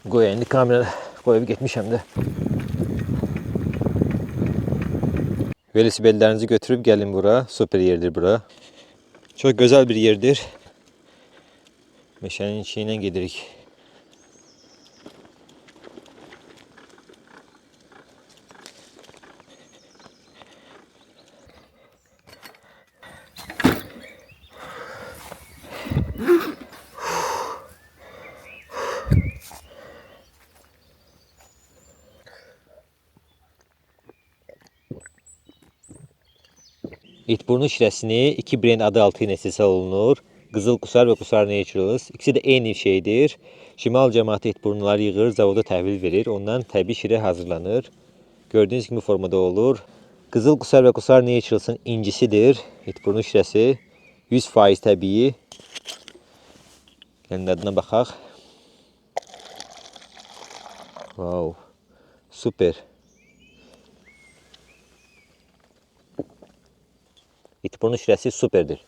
Qoyayım, kamera qoyub getmişəm də. Velosipedlərinizi götürüb gəlin bura. Super yerdir bura. Çok güzel bir yerdir. Meşənin içindən gedirik. İtburnu şirəsini iki brend adı altı ilə istehsal olunur. Qızıl Qusar və Qusar Naturals. İkisi də eyni şeydir. Şimal cəmaəti itburnuları yığır, zavoda təhvil verir. Ondan təbii şirə hazırlanır. Gördüyünüz kimi formada olur. Qızıl Qusar və Qusar Naturals'ın incisidir. İtburnu şirəsi 100% təbii. Gəlin adına baxaq. Wow. Super. İtburnu şirəsi superdir.